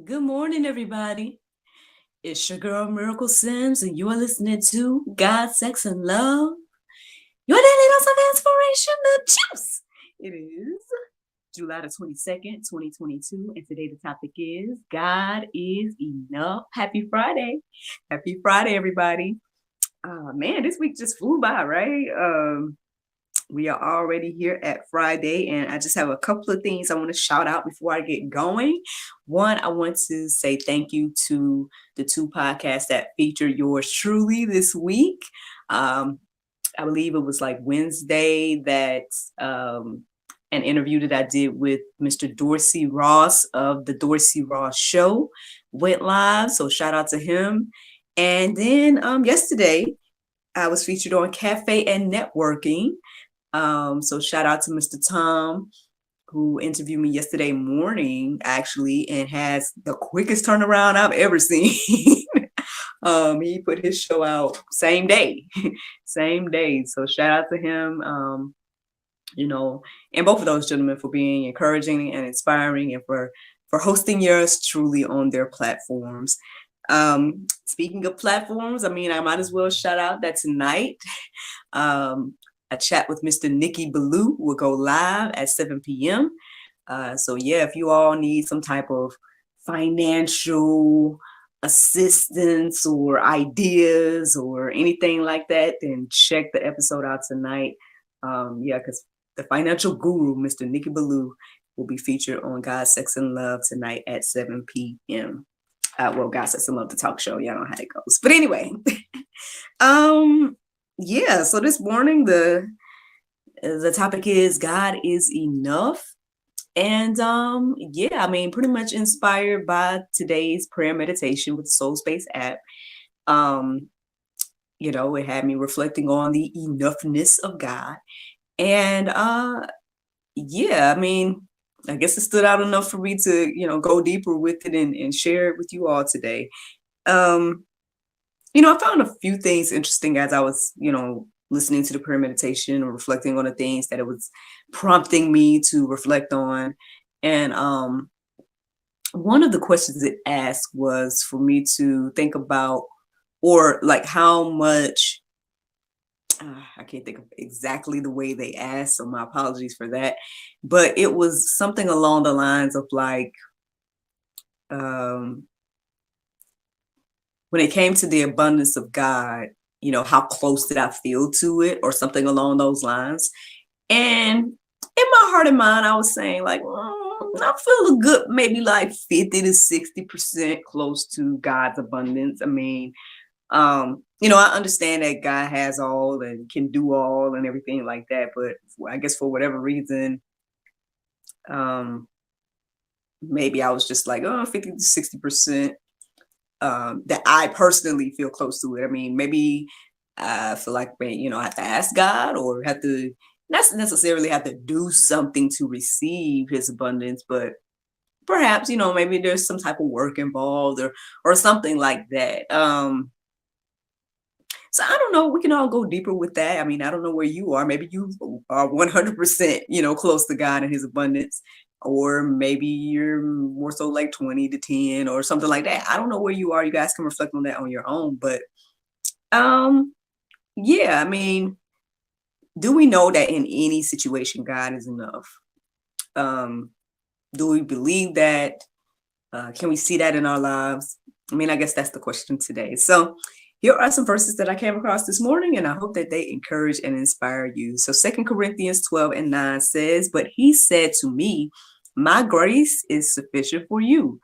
Good morning, everybody. It's your girl Miracle Sims, and you are listening to God, Sex, and Love. Your daily dose of inspiration, the juice. It is July the 22nd, 2022, and today the topic is God is enough. Happy Friday. Happy Friday, everybody. Man, this week just flew by, right? We are already here at Friday, and I just have a couple of things I want to shout out before I get going. One, I want to say thank you to the two podcasts that featured yours truly this week. I believe it was like Wednesday that an interview that I did with Mr. Dorsey Ross of the Dorsey Ross Show went live. So shout out to him. And then yesterday, I was featured on Cafe and Networking. So shout out to Mr. Tom, who interviewed me yesterday morning, actually, and has the quickest turnaround I've ever seen. He put his show out same day, same day. So shout out to him, and both of those gentlemen for being encouraging and inspiring, and for hosting yours truly on their platforms. Speaking of platforms, I might as well shout out that tonight, a chat with Mr. Nicky Ballou will go live at 7 p.m. So yeah, if you all need some type of financial assistance or ideas or anything like that, then check the episode out tonight. Because the financial guru, Mr. Nicky Ballou, will be featured on God, Sex, and Love tonight at 7 p.m. God, Sex, and Love, the talk show. Y'all know how it goes. But anyway, so this morning the topic is God is enough. And pretty much inspired by today's prayer meditation with the Soul Space app. It had me reflecting on the enoughness of God. And I guess it stood out enough for me to, go deeper with it and share it with you all today. I found a few things interesting as I was, listening to the prayer meditation or reflecting on the things that it was prompting me to reflect on. And one of the questions it asked was for me to think about, or like how much, I can't think of exactly the way they asked, so my apologies for that. But it was something along the lines of like, when it came to the abundance of God, how close did I feel to it, or something along those lines. And in my heart and mind, I was saying like, I feel a good, maybe like 50 to 60% close to God's abundance. I understand that God has all and can do all and everything like that, but I guess for whatever reason, maybe I was just like, 50 to 60%. That I personally feel close to it. Maybe I feel like, I have to ask God or have to not necessarily have to do something to receive his abundance, but perhaps, maybe there's some type of work involved or something like that. So I don't know. We can all go deeper with that. I don't know where you are. Maybe you are 100%, close to God and his abundance. Or maybe you're more so like 20 to 10 or something like that. I don't know where you are. You guys can reflect on that on your own. But do we know that in any situation God is enough? Do we believe that? Can we see that in our lives? I guess that's the question today. So here are some verses that I came across this morning, and I hope that they encourage and inspire you. So 2 Corinthians 12:9 says, "But he said to me, my grace is sufficient for you,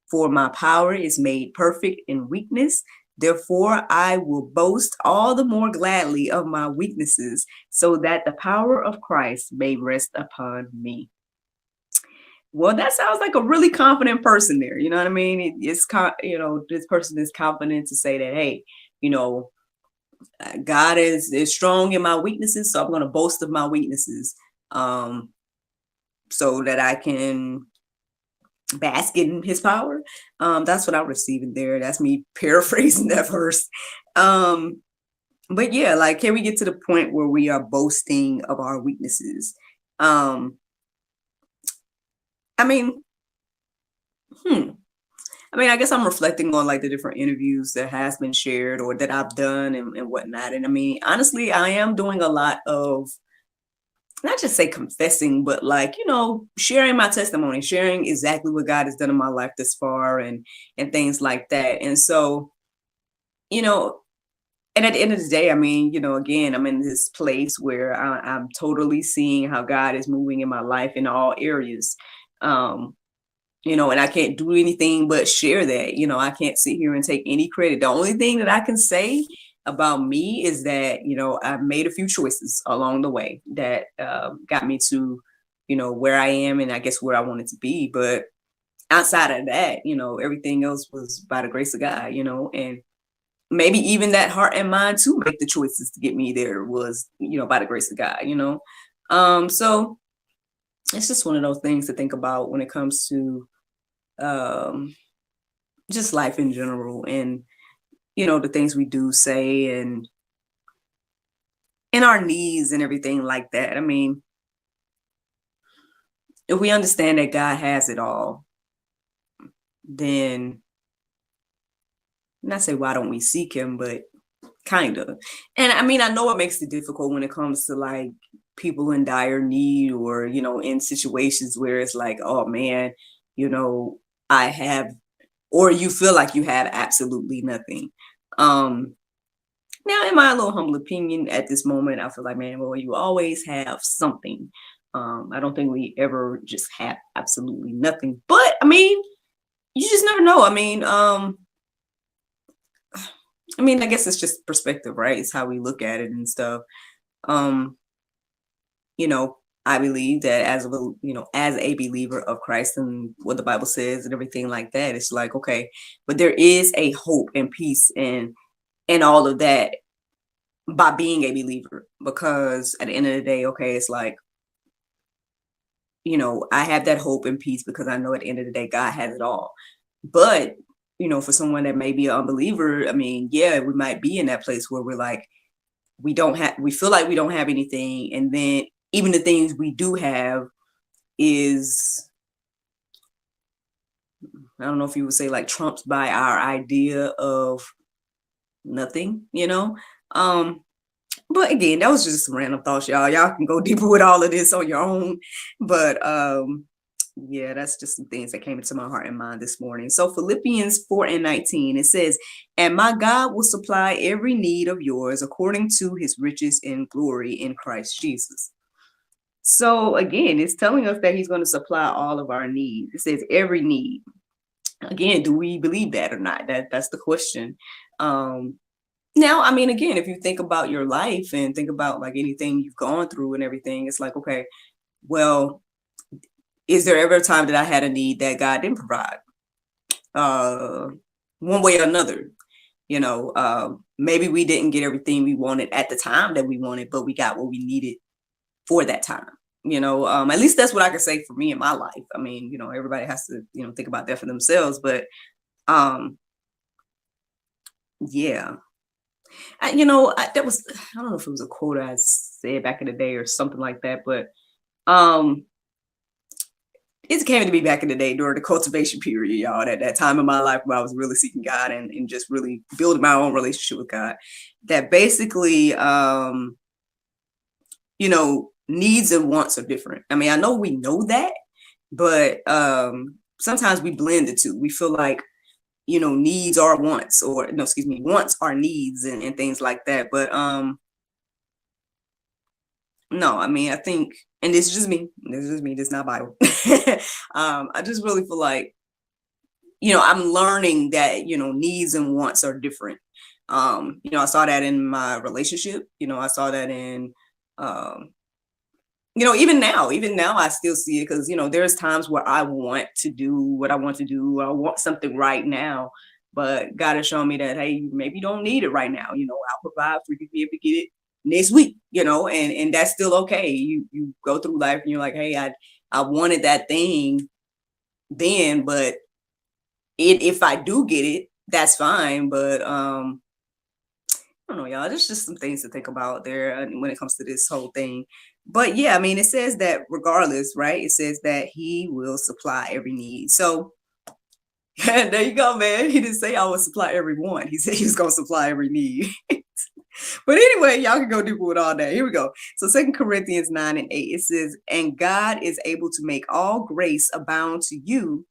for my power is made perfect in weakness. Therefore, I will boast all the more gladly of my weaknesses, so that the power of Christ may rest upon me." Well, that sounds like a really confident person there. You know what I mean? This person is confident to say that, hey, God is strong in my weaknesses, so I'm going to boast of my weaknesses, so that I can bask in his power. That's what I'm receiving there. That's me paraphrasing that verse. But yeah, like, can we get to the point where we are boasting of our weaknesses? I mean, I guess I'm reflecting on like the different interviews that has been shared or that I've done and whatnot. And I mean, honestly, I am doing a lot of not just say confessing, but like, sharing my testimony, sharing exactly what God has done in my life this far and things like that. And so, you know, and at the end of the day, I mean, again, I'm in this place where I'm totally seeing how God is moving in my life in all areas. Um, and I can't do anything but share that. I can't sit here and take any credit. The only thing that I can say about me is that, I've made a few choices along the way that got me to, where I am and I guess where I wanted to be. But outside of that, everything else was by the grace of God, and maybe even that heart and mind to make the choices to get me there was, by the grace of God, So it's just one of those things to think about when it comes to just life in general and the things we do say and our needs and everything like that. I mean, if we understand that God has it all, then not say why don't we seek him, but kind of. And I mean, I know it makes it difficult when it comes to like people in dire need or in situations where it's like, oh man, I have, or you feel like you have absolutely nothing. Now, in my little humble opinion, at this moment, I feel like, man, well, you always have something. I don't think we ever just have absolutely nothing. But I mean, you just never know. I guess it's just perspective, right? It's how we look at it and stuff. Um, I believe that as a believer of Christ and what the Bible says and everything like that, it's like, okay, but there is a hope and peace and all of that by being a believer, because at the end of the day, okay, it's like, I have that hope and peace because I know at the end of the day, God has it all. But, for someone that may be an unbeliever, I mean, yeah, we might be in that place where we're like, we feel like we don't have anything. And then even the things we do have is, I don't know if you would say like trumped by our idea of nothing, But again, that was just some random thoughts, y'all. Y'all can go deeper with all of this on your own. But yeah, that's just some things that came into my heart and mind this morning. So Philippians 4:19, it says, and my God will supply every need of yours according to his riches in glory in Christ Jesus. So again, it's telling us that he's going to supply all of our needs. It says every need. Again, do we believe that or not? That's the question. Now, I mean, again, if you think about your life and think about like anything you've gone through and everything, it's like, okay, well, is there ever a time that I had a need that God didn't provide? One way or another, maybe we didn't get everything we wanted at the time that we wanted, but we got what we needed for that time. At least that's what I can say for me in my life. I mean, everybody has to, think about that for themselves, but yeah. That was, I don't know if it was a quote I said back in the day or something like that, but it came to me back in the day during the cultivation period, y'all, at that time in my life where I was really seeking God and just really building my own relationship with God, that basically, needs and wants are different. I mean, I know we know that, but sometimes we blend the two. We feel like, needs are wants, or no, excuse me, wants are needs and things like that. But no, I mean, I think, and this is just me, this is not Bible. I just really feel like, I'm learning that, needs and wants are different. I saw that in my relationship, I saw that in even now I still see it because, there's times where I want to do what I want to do. I want something right now, but God has shown me that, hey, you maybe don't need it right now. I'll provide for you to be able to get it next week, and that's still okay. You go through life and you're like, hey, I wanted that thing then, but if I do get it, that's fine. But I don't know, y'all. There's just some things to think about there when it comes to this whole thing. But yeah, I mean, it says that regardless, right? It says that he will supply every need. So There you go, man. He didn't say I would supply every want. He said he was going to supply every need. But anyway, y'all can go deeper with all that. Here we go. So 2 Corinthians 9:8, it says, and God is able to make all grace abound to you,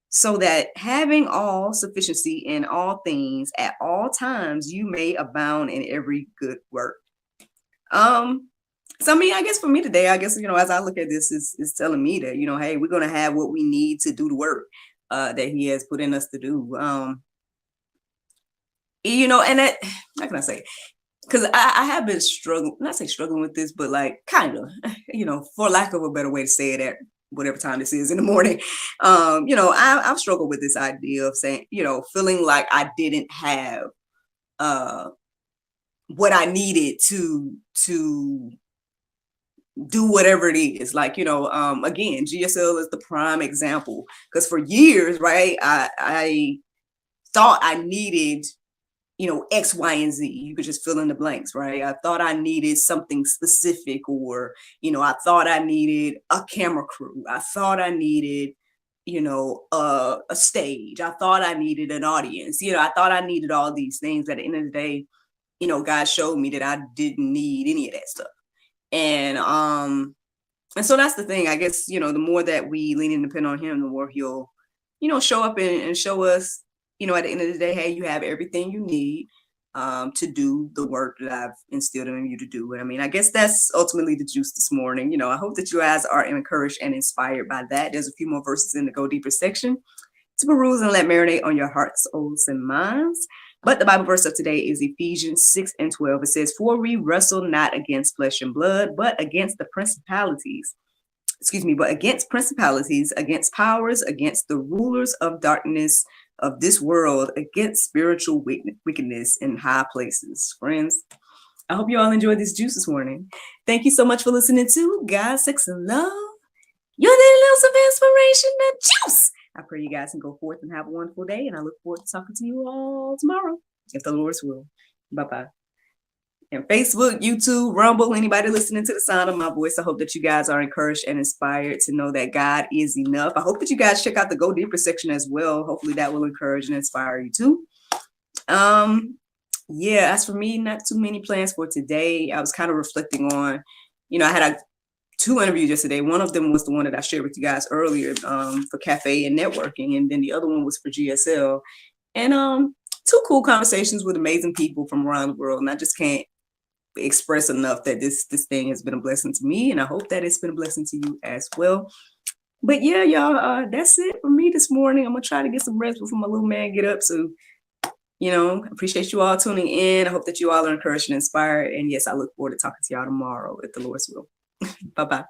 so that having all sufficiency in all things at all times, you may abound in every good work. So I mean, I guess for me today, I guess, as I look at this, is telling me that, hey, we're going to have what we need to do the work that he has put in us to do. And that, how can I say? Because I have been struggling with this, but like kind of, for lack of a better way to say it, at whatever time this is in the morning, I've struggled with this idea of saying, feeling like I didn't have what I needed to do whatever it is. Like, again, GSL is the prime example, because for years, right, I thought I needed, X, Y, and Z. You could just fill in the blanks, right? I thought I needed something specific, or, I thought I needed a camera crew. I thought I needed, a stage. I thought I needed an audience. I thought I needed all these things. But at the end of the day, God showed me that I didn't need any of that stuff. And so that's the thing. I guess, the more that we lean and depend on him, the more he'll, show up and show us, at the end of the day, hey, you have everything you need to do the work that I've instilled in you to do. And I mean, I guess that's ultimately the juice this morning. I hope that you guys are encouraged and inspired by that. There's a few more verses in the Go Deeper section to peruse and let marinate on your hearts, souls, and minds. But the Bible verse of today is Ephesians 6:12. It says, for we wrestle not against flesh and blood, but against against principalities, against powers, against the rulers of darkness of this world, against spiritual wickedness in high places. Friends, I hope you all enjoyed this juice this morning. Thank you so much for listening to God, Sex, and Love. Your little dose of inspiration, the juice. I pray you guys can go forth and have a wonderful day, and I look forward to talking to you all tomorrow, if the Lord's will. Bye-bye. And Facebook, YouTube, Rumble, anybody listening to the sound of my voice, I hope that you guys are encouraged and inspired to know that God is enough. I hope that you guys check out the Go Deeper section as well. Hopefully that will encourage and inspire you too. As for me, not too many plans for today. I was kind of reflecting on, I had 2 interviews yesterday. One of them was the one that I shared with you guys earlier for cafe and networking, and then the other one was for GSL. And 2 cool conversations with amazing people from around the world, and I just can't express enough that this thing has been a blessing to me, and I hope that it's been a blessing to you as well. But yeah, y'all, that's it for me this morning. I'm gonna try to get some rest before my little man get up. So, appreciate you all tuning in. I hope that you all are encouraged and inspired. And yes, I look forward to talking to y'all tomorrow, if the Lord's will. Bye-bye.